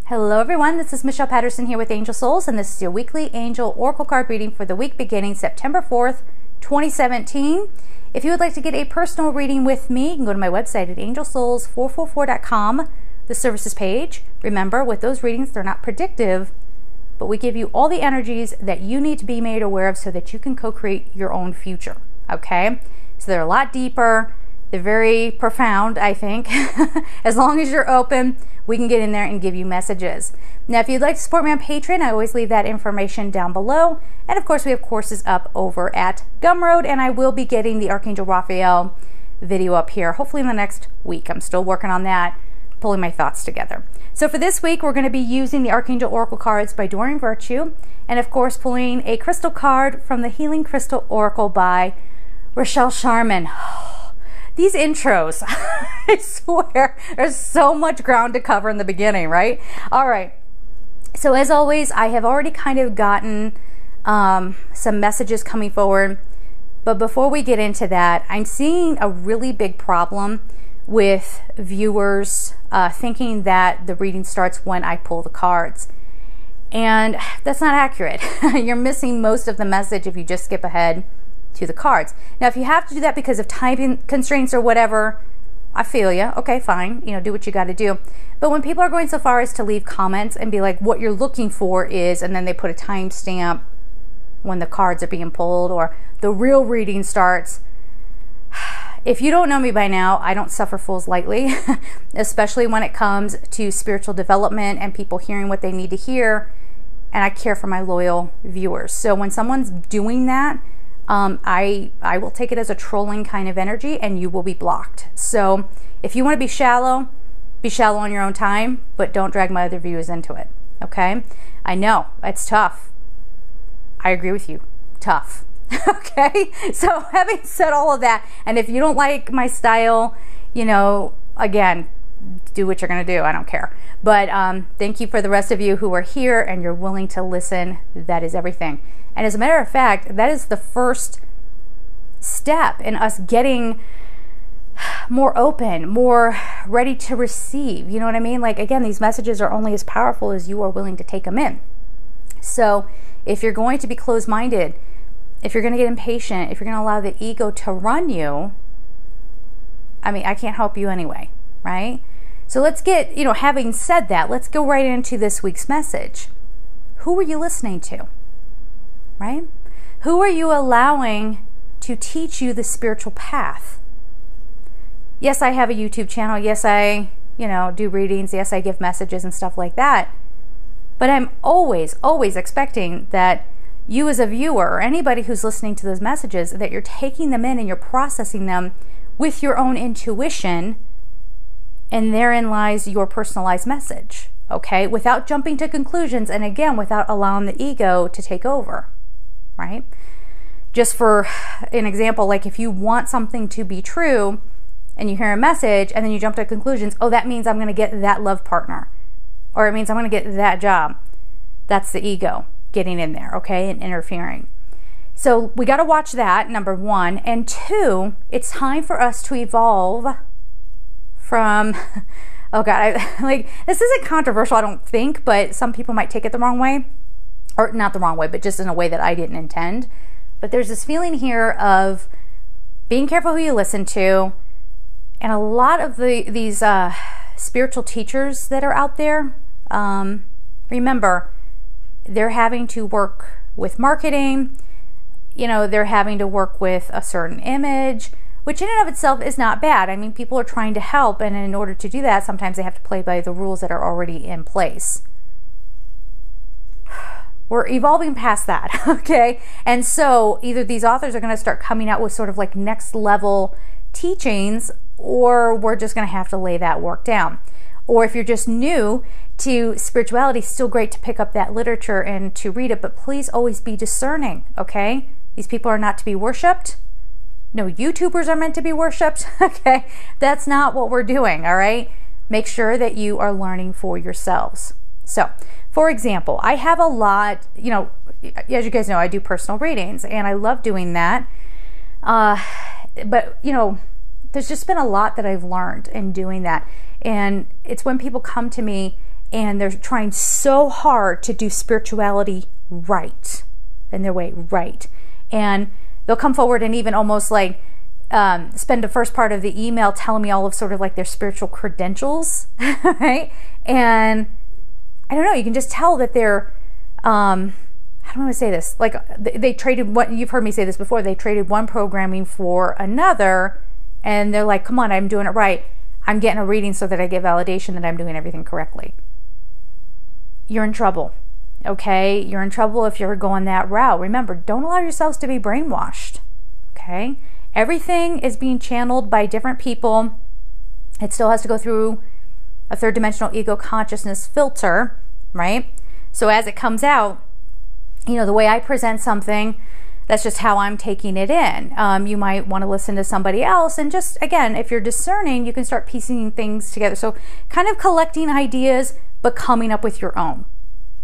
Hello everyone, this is Michelle Patterson here with Angel Souls, and this is your weekly Angel Oracle card reading for the week beginning September 4th, 2017. If you would like to get a personal reading with me, you can go to my website at angelsouls444.com, the services page. Remember, with those readings, they're not predictive, but we give you all the energies that you need to be made aware of so that you can co-create your own future, okay? So they're a lot deeper. They're very profound, I think. As long as you're open, we can get in there and give you messages. Now, if you'd like to support me on Patreon, I always leave that information down below. And of course, we have courses up over at Gumroad, and I will be getting the Archangel Raphael video up here, hopefully in the next week. I'm still working on that, pulling my thoughts together. So for this week, we're going to be using the Archangel Oracle cards by Doreen Virtue, and of course, pulling a crystal card from the Healing Crystal Oracle by Rochelle Sharman. These intros, I swear, there's so much ground to cover in the beginning, right? All right. So as always, I have already kind of gotten some messages coming forward. But before we get into that, I'm seeing a really big problem with viewers thinking that the reading starts when I pull the cards. And that's not accurate. You're missing most of the message if you just skip ahead to the cards. Now, if you have to do that because of time constraints or whatever, I feel you. Okay, fine. You know, do what you got to do. But when people are going so far as to leave comments and be like, what you're looking for is, and then they put a timestamp when the cards are being pulled or the real reading starts. If you don't know me by now, I don't suffer fools lightly, especially when it comes to spiritual development and people hearing what they need to hear. And I care for my loyal viewers. So when someone's doing that, I will take it as a trolling kind of energy, and you will be blocked. So if you want to be shallow on your own time, but don't drag my other viewers into it, okay? I know, it's tough. I agree with you, tough, okay? So having said all of that, and if you don't like my style, you know, again, do what you're going to do. I don't care. But thank you for the rest of you who are here and you're willing to listen. That is everything. And as a matter of fact, that is the first step in us getting more open, more ready to receive. You know what I mean? Like, again, these messages are only as powerful as you are willing to take them in. So if you're going to be closed-minded, if you're going to get impatient, if you're going to allow the ego to run you, I mean, I can't help you anyway, right? So let's get, you know, having said that, let's go right into this week's message. Who are you listening to? Right? Who are you allowing to teach you the spiritual path? Yes, I have a YouTube channel. Yes, I, you know, do readings. Yes, I give messages and stuff like that. But I'm always expecting that you as a viewer or anybody who's listening to those messages, that you're taking them in and you're processing them with your own intuition, and therein lies your personalized message, okay? Without jumping to conclusions, and again, without allowing the ego to take over. Right? Just for an example, like if you want something to be true and you hear a message and then you jump to conclusions, oh, that means I'm going to get that love partner, or it means I'm going to get that job. That's the ego getting in there, okay, and interfering. So we got to watch that, number one. And two, it's time for us to evolve from, oh God, like, this isn't controversial, I don't think, but some people might take it the wrong way. Or not the wrong way, but just in a way that I didn't intend. But there's this feeling here of being careful who you listen to. And a lot of these spiritual teachers that are out there, remember, they're having to work with marketing. You know, they're having to work with a certain image, which in and of itself is not bad. I mean, people are trying to help, and in order to do that, sometimes they have to play by the rules that are already in place. We're evolving past that, okay? And so either these authors are going to start coming out with sort of like next level teachings, or we're just going to have to lay that work down. Or if you're just new to spirituality, still great to pick up that literature and to read it, but please always be discerning, okay? These people are not to be worshipped. No YouTubers are meant to be worshipped, okay? That's not what we're doing, all right? Make sure that you are learning for yourselves. So, for example, I have a lot, you know, as you guys know, I do personal readings, and I love doing that. But, you know, there's just been a lot that I've learned in doing that. And it's when people come to me and they're trying so hard to do spirituality right, in their way right. And they'll come forward and even almost like spend the first part of the email telling me all of sort of like their spiritual credentials, right? And I don't know, you can just tell that they're, how do I want to say this? Like they traded what, you've heard me say this before, they traded one programming for another, and they're like, come on, I'm doing it right. I'm getting a reading so that I get validation that I'm doing everything correctly. You're in trouble, okay? You're in trouble if you're going that route. Remember, don't allow yourselves to be brainwashed, okay? Everything is being channeled by different people. It still has to go through a third dimensional ego consciousness filter, right? So as it comes out, you know, the way I present something, that's just how I'm taking it in. You might want to listen to somebody else, and just, again, if you're discerning, you can start piecing things together. So kind of collecting ideas, but coming up with your own.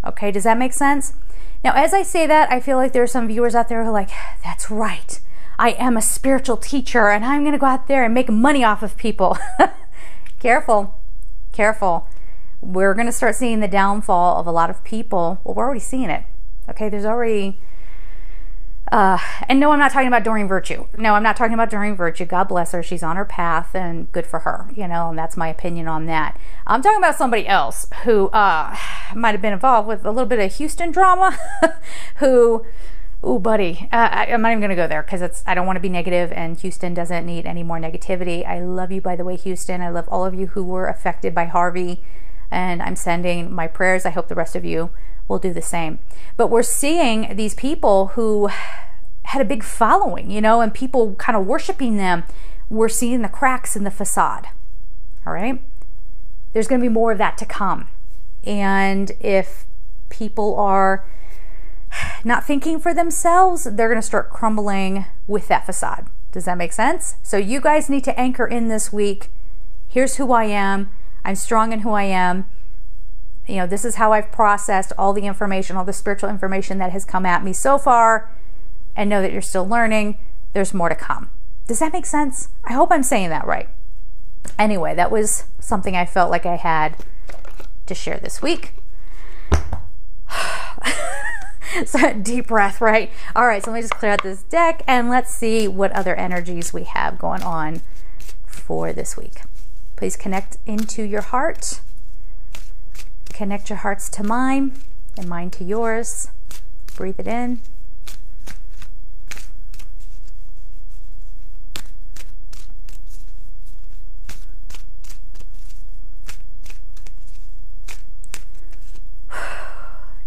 Okay, does that make sense? Now, as I say that, I feel like there are some viewers out there who are like, that's right. I am a spiritual teacher, and I'm going to go out there and make money off of people. Careful, careful. We're going to start seeing the downfall of a lot of people. Well, we're already seeing it. Okay, there's already... and no, I'm not talking about Doreen Virtue. No, I'm not talking about Doreen Virtue. God bless her. She's on her path, and good for her, you know, and that's my opinion on that. I'm talking about somebody else who might have been involved with a little bit of Houston drama, who, ooh, buddy, I'm not even going to go there because I don't want to be negative, and Houston doesn't need any more negativity. I love you, by the way, Houston. I love all of you who were affected by Harvey, and I'm sending my prayers. I hope the rest of you will do the same. But we're seeing these people who had a big following, you know, and people kind of worshiping them. We're seeing the cracks in the facade. All right. There's going to be more of that to come. And if people are not thinking for themselves, they're going to start crumbling with that facade. Does that make sense? So you guys need to anchor in this week. Here's who I am. I'm strong in who I am. You know, this is how I've processed all the information, all the spiritual information that has come at me so far, and know that you're still learning. There's more to come. Does that make sense? I hope I'm saying that right. Anyway, that was something I felt like I had to share this week. So deep breath, right? All right, so let me just clear out this deck, and let's see what other energies we have going on for this week. Please connect into your heart. Connect your hearts to mine and mine to yours. Breathe it in.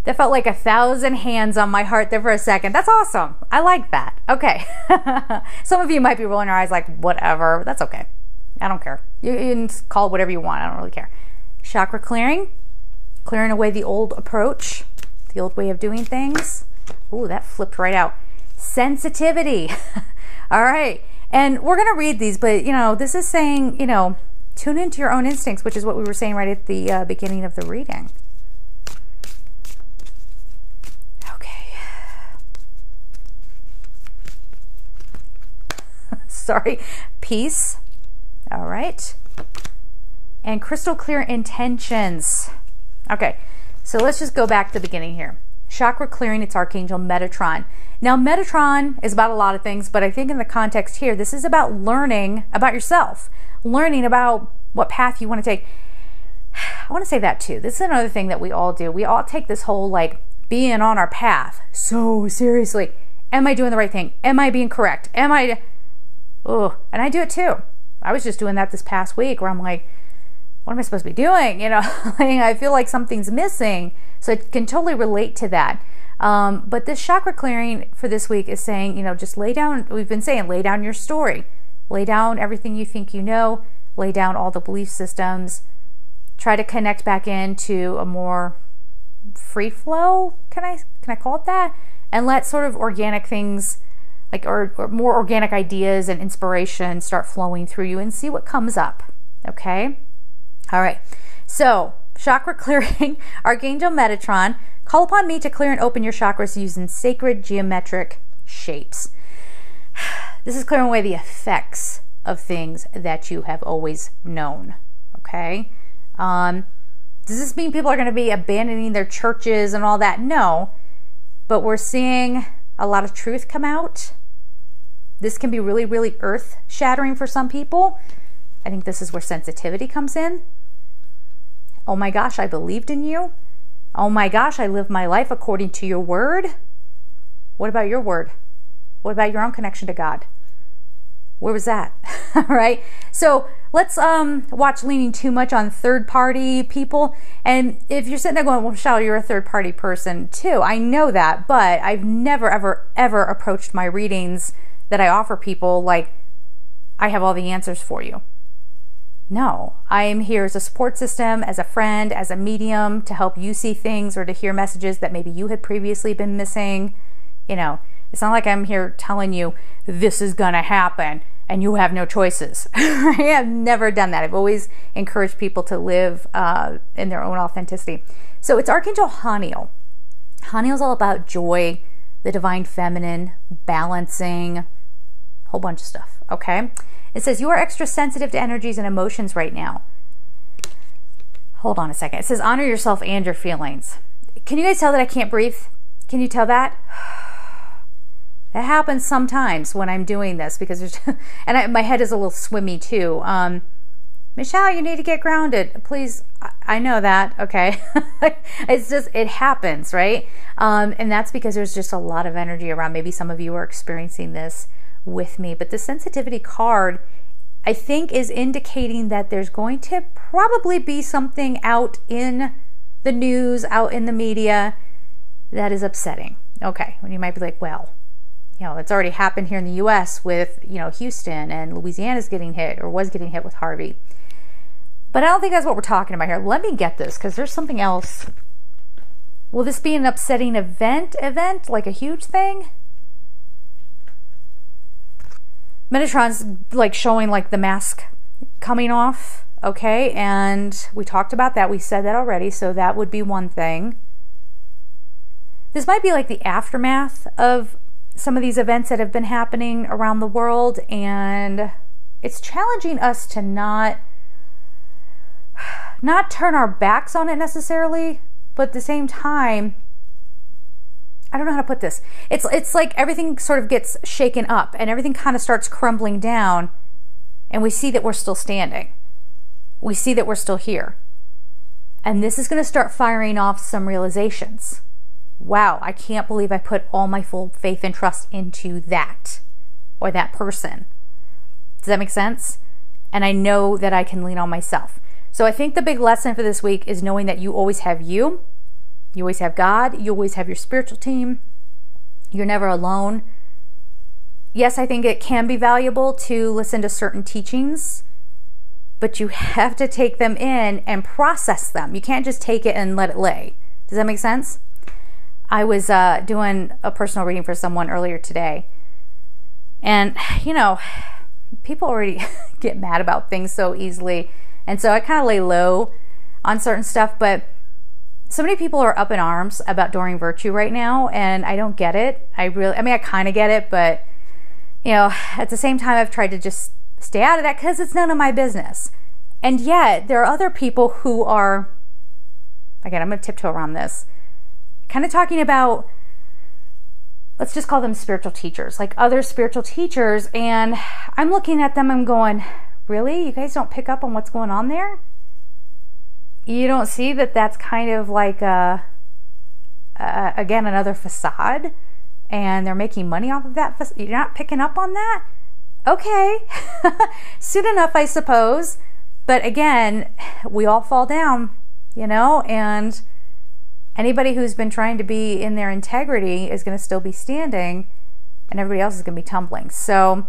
That felt like 1,000 hands on my heart there for a second. That's awesome. I like that. Okay. Some of you might be rolling your eyes like, whatever. That's okay. I don't care. You can call it whatever you want. I don't really care. Chakra clearing. Clearing away the old approach, the old way of doing things. Ooh, that flipped right out. Sensitivity. All right. And we're going to read these, but, you know, this is saying, you know, tune into your own instincts, which is what we were saying right at the beginning of the reading. Okay. Sorry. Peace. All right. And crystal clear intentions. Okay, so let's just go back to the beginning here. Chakra clearing, it's Archangel Metatron. Now, Metatron is about a lot of things, but I think in the context here, this is about learning about yourself, learning about what path you want to take. I want to say that too. This is another thing that we all do. We all take this whole like being on our path so seriously. Am I doing the right thing? Am I being correct? Am I... Oh, and I do it too. I was just doing that this past week where I'm like, what am I supposed to be doing? You know, I feel like something's missing. So I can totally relate to that. But this chakra clearing for this week is saying, you know, just lay down, we've been saying, lay down your story. Lay down everything you think you know. Lay down all the belief systems. Try to connect back into a more free flow, can I call it that? And let sort of organic things, like or more organic ideas and inspiration start flowing through you, and see what comes up, okay? All right, so chakra clearing, Archangel Metatron, call upon me to clear and open your chakras using sacred geometric shapes. This is clearing away the effects of things that you have always known, okay? Does this mean people are going to be abandoning their churches and all that? No. But we're seeing a lot of truth come out. This can be really, really earth-shattering for some people. I think this is where sensitivity comes in. Oh my gosh, I believed in you. Oh my gosh, I lived my life according to your word. What about your word? What about your own connection to God? Where was that? All right. So let's watch leaning too much on third-party people. And if you're sitting there going, well, Michelle, you're a third-party person too. I know that, but I've never, ever, ever approached my readings that I offer people like I have all the answers for you. No, I am here as a support system, as a friend, as a medium to help you see things or to hear messages that maybe you had previously been missing. You know, it's not like I'm here telling you this is gonna happen and you have no choices. I have never done that. I've always encouraged people to live in their own authenticity. So it's Archangel Haniel. Haniel's all about joy, the divine feminine, balancing, a whole bunch of stuff, okay? It says, you are extra sensitive to energies and emotions right now. Hold on a second. It says, honor yourself and your feelings. Can you guys tell that I can't breathe? Can you tell that? It happens sometimes when I'm doing this because there's, and my head is a little swimmy too. Michelle, you need to get grounded. Please, I know that, okay? It's just, it happens, right? And that's because there's just a lot of energy around. Maybe some of you are experiencing this with me, but the sensitivity card, I think, is indicating that there's going to probably be something out in the news, out in the media that is upsetting. Okay, and you might be like, well, you know, it's already happened here in the US with, you know, Houston, and Louisiana's getting hit or was getting hit with Harvey. But I don't think that's what we're talking about here. Let me get this, because there's something else. Will this be an upsetting event, like a huge thing? Metatron's like showing like the mask coming off, okay? And we talked about that. We said that already, so that would be one thing. This might be like the aftermath of some of these events that have been happening around the world, and it's challenging us to not turn our backs on it necessarily, but at the same time, I don't know how to put this. It's like everything sort of gets shaken up and everything kind of starts crumbling down, and we see that we're still standing. We see that we're still here. And this is going to start firing off some realizations. Wow, I can't believe I put all my full faith and trust into that or that person. Does that make sense? And I know that I can lean on myself. So I think the big lesson for this week is knowing that you always have you. You always have God. You always have your spiritual team. You're never alone. Yes, I think it can be valuable to listen to certain teachings, but you have to take them in and process them. You can't just take it and let it lay. Does that make sense? I was doing a personal reading for someone earlier today, and you know, people already get mad about things so easily, and so I kind of lay low on certain stuff, but so many people are up in arms about Doreen Virtue right now, and I don't get it. I kind of get it, but you know, at the same time, I've tried to just stay out of that because it's none of my business. And yet, there are other people who are, again, I'm going to tiptoe around this, kind of talking about, let's just call them spiritual teachers, like other spiritual teachers, and I'm looking at them, I'm going, really? You guys don't pick up on what's going on there? You don't see that that's kind of like, again, another facade, and they're making money off of that? You're not picking up on that? Okay. Soon enough, I suppose. But again, we all fall down, you know, and anybody who's been trying to be in their integrity is going to still be standing, and everybody else is going to be tumbling. So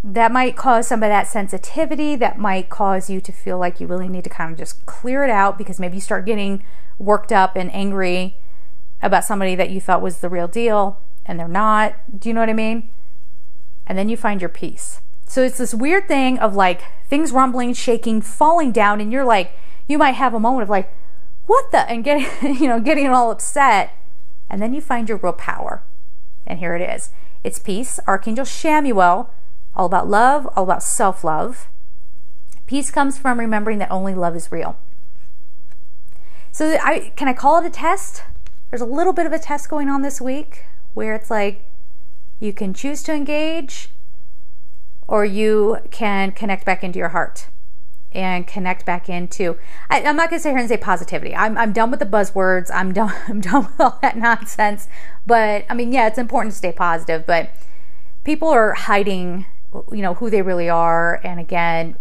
that might cause some of that sensitivity. That might cause you to feel like you really need to kind of just clear it out, because maybe you start getting worked up and angry about somebody that you thought was the real deal and they're not. Do you know what I mean? And then you find your peace. So it's this weird thing of like things rumbling, shaking, falling down, and you're like, you might have a moment of like, what the, and getting all upset, and then you find your real power. And here it is. It's peace. Archangel Shamuel, all about love, all about self-love. Peace comes from remembering that only love is real. So can I call it a test? There's a little bit of a test going on this week where it's like you can choose to engage, or you can connect back into your heart and connect back into, I'm not going to sit here and say positivity. I'm done with the buzzwords. I'm done with all that nonsense. But I mean, yeah, it's important to stay positive, but people are hiding, who they really are. And again,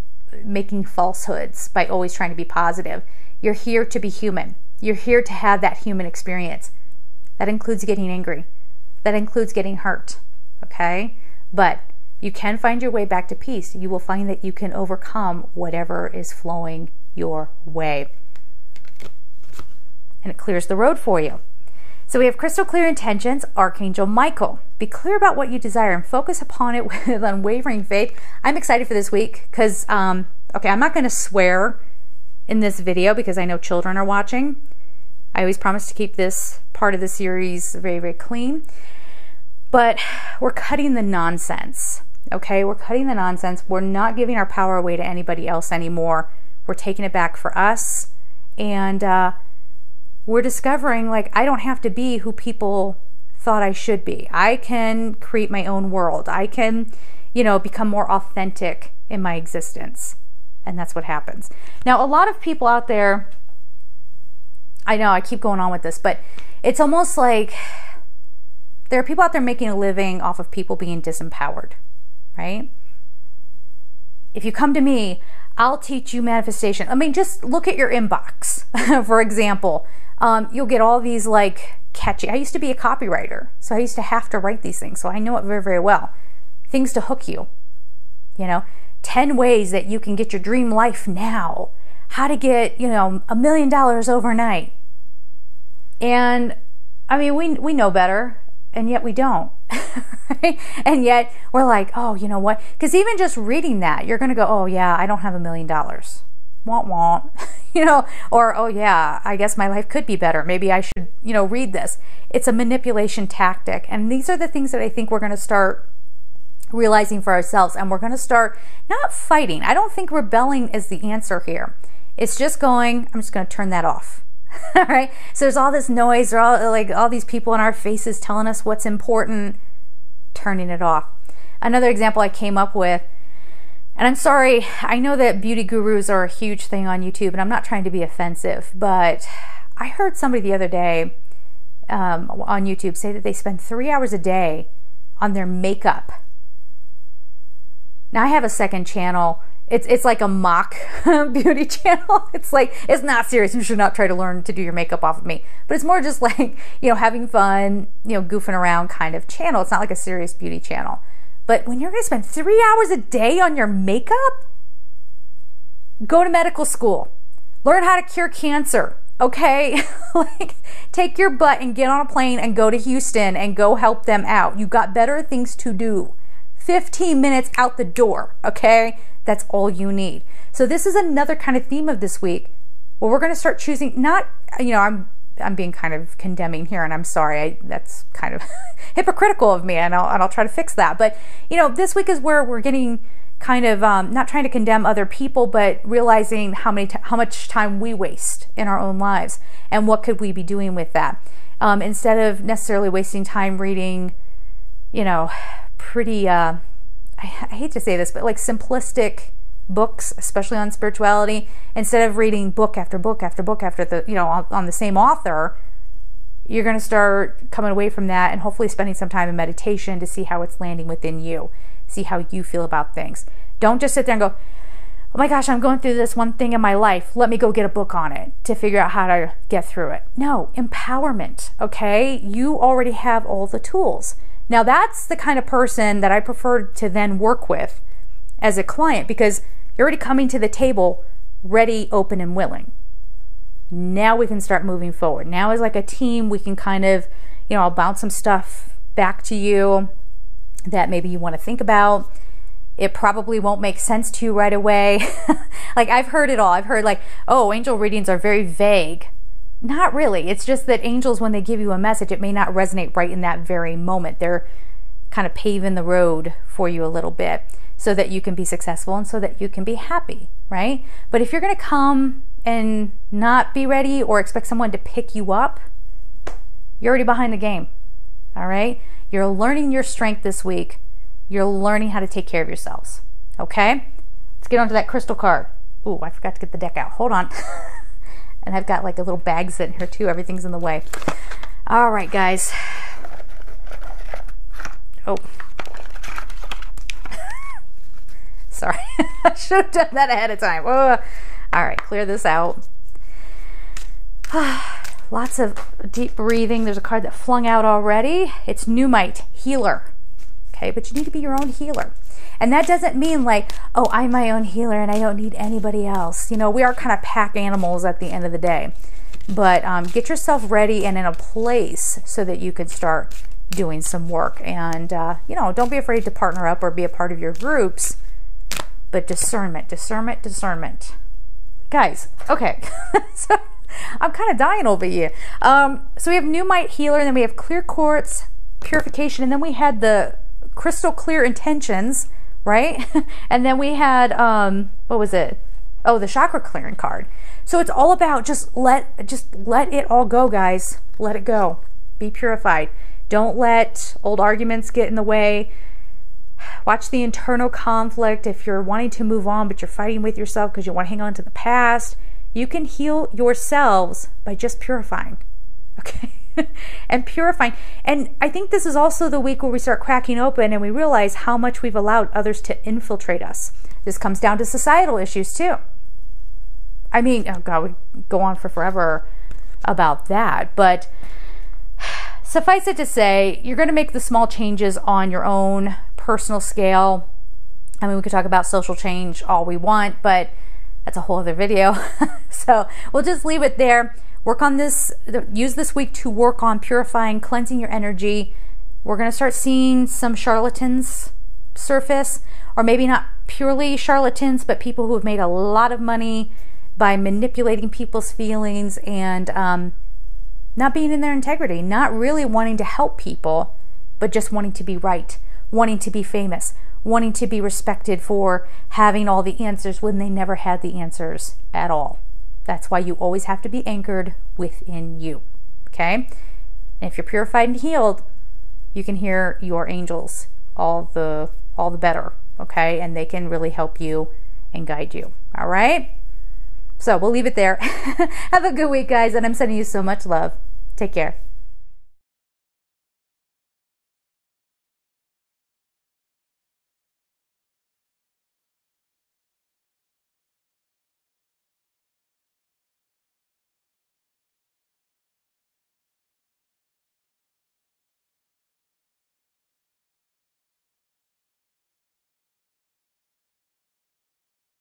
making falsehoods by always trying to be positive. You're here to be human. You're here to have that human experience. That includes getting angry. That includes getting hurt. Okay? But you can find your way back to peace. You will find that you can overcome whatever is flowing your way. And it clears the road for you. So we have crystal clear intentions, Archangel Michael. Be clear about what you desire and focus upon it with unwavering faith. I'm excited for this week because, okay, I'm not going to swear in this video because I know children are watching. I always promise to keep this part of the series very, very clean. But we're cutting the nonsense, okay? We're cutting the nonsense. We're not giving our power away to anybody else anymore. We're taking it back for us. And we're discovering, like, I don't have to be who people thought I should be. I can create my own world. I can, become more authentic in my existence. And that's what happens. Now, a lot of people out there, I know I keep going on with this, but it's almost like there are people out there making a living off of people being disempowered, right? If you come to me, I'll teach you manifestation. I mean, just look at your inbox, for example. You'll get all these like catchy, I used to be a copywriter, so I used to have to write these things, so I know it very, very well. Things to hook you, 10 ways that you can get your dream life now. How to get, $1 million overnight. And I mean, we know better, and yet we don't. Right? And yet we're like, oh, you know what? Because even just reading that, you're going to go, oh yeah, I don't have $1 million. Womp womp. Or, oh yeah, I guess my life could be better. Maybe I should, read this. It's a manipulation tactic. And these are the things that I think we're going to start realizing for ourselves. And we're going to start not fighting. I don't think rebelling is the answer here. It's just going, I'm just going to turn that off. All right. So there's all this noise, or all these people in our faces telling us what's important, turning it off. Another example I came up with, and I'm sorry, I know that beauty gurus are a huge thing on YouTube, and I'm not trying to be offensive, but I heard somebody the other day on YouTube say that they spend 3 hours a day on their makeup. Now I have a second channel. It's like a mock beauty channel. It's like, it's not serious. You should not try to learn to do your makeup off of me. But it's more just like, having fun, goofing around kind of channel. It's not like a serious beauty channel. But when you're going to spend 3 hours a day on your makeup, go to medical school. Learn how to cure cancer, okay? Like, take your butt and get on a plane and go to Houston and go help them out. You've got better things to do. 15 minutes out the door, okay? That's all you need. So this is another kind of theme of this week where we're going to start choosing, not, I'm being kind of condemning here, and I'm sorry, that's kind of hypocritical of me, and I'll try to fix that. But, this week is where we're getting kind of, not trying to condemn other people, but realizing how much time we waste in our own lives, and what could we be doing with that. Instead of necessarily wasting time reading, pretty, I hate to say this, but like simplistic books, especially on spirituality, instead of reading book after book after book after the, on the same author, you're going to start coming away from that and hopefully spending some time in meditation to see how it's landing within you, see how you feel about things. Don't just sit there and go, oh my gosh, I'm going through this one thing in my life. Let me go get a book on it to figure out how to get through it. No, empowerment, okay? You already have all the tools. Now that's the kind of person that I prefer to then work with as a client, because you're already coming to the table ready, open, and willing. Now we can start moving forward. Now as like a team, we can kind of, I'll bounce some stuff back to you that maybe you want to think about. It probably won't make sense to you right away. Like I've heard it all. I've heard like, oh, angel readings are very vague. Not really. It's just that angels, when they give you a message, it may not resonate right in that very moment. They're kind of paving the road for you a little bit. so that you can be successful and so that you can be happy, right? But if you're going to come and not be ready or expect someone to pick you up, you're already behind the game, all right? You're learning your strength this week. You're learning how to take care of yourselves, okay? Let's get on to that crystal card. Ooh, I forgot to get the deck out. Hold on. And I've got like a little bag sitting here too. Everything's in the way. All right, guys. Oh. Sorry. I should have done that ahead of time. Oh. All right, clear this out. Lots of deep breathing. There's a card that flung out already. It's Pneumite, healer. Okay, but you need to be your own healer. And that doesn't mean like, oh, I'm my own healer and I don't need anybody else. You know, we are kind of pack animals at the end of the day. But get yourself ready and in a place so that you can start doing some work. And, you know, don't be afraid to partner up or be a part of your groups. But discernment, discernment, discernment. Guys, okay. So I'm kind of dying over you. So we have Pneumite healer, and then we have clear quartz purification, and then we had the crystal clear intentions, right? And then we had what was it? Oh, the chakra clearing card. So it's all about just let it all go, guys. Let it go. Be purified. Don't let old arguments get in the way. Watch the internal conflict. If you're wanting to move on but you're fighting with yourself because you want to hang on to the past, you can heal yourselves by just purifying. Okay? And purifying. And I think this is also the week where we start cracking open and we realize how much we've allowed others to infiltrate us. This comes down to societal issues too. I mean, oh God, we go on for forever about that. But suffice it to say, you're going to make the small changes on your own personal scale. I mean, we could talk about social change all we want, but that's a whole other video. So we'll just leave it there. Work on this, use this week to work on purifying, cleansing your energy. We're going to start seeing some charlatans surface, or maybe not purely charlatans, but people who have made a lot of money by manipulating people's feelings and not being in their integrity, not really wanting to help people, but just wanting to be right, wanting to be famous, wanting to be respected for having all the answers when they never had the answers at all. That's why you always have to be anchored within you, okay? And if you're purified and healed, you can hear your angels all the better, okay? And they can really help you and guide you, all right? So we'll leave it there. Have a good week, guys, and I'm sending you so much love. Take care.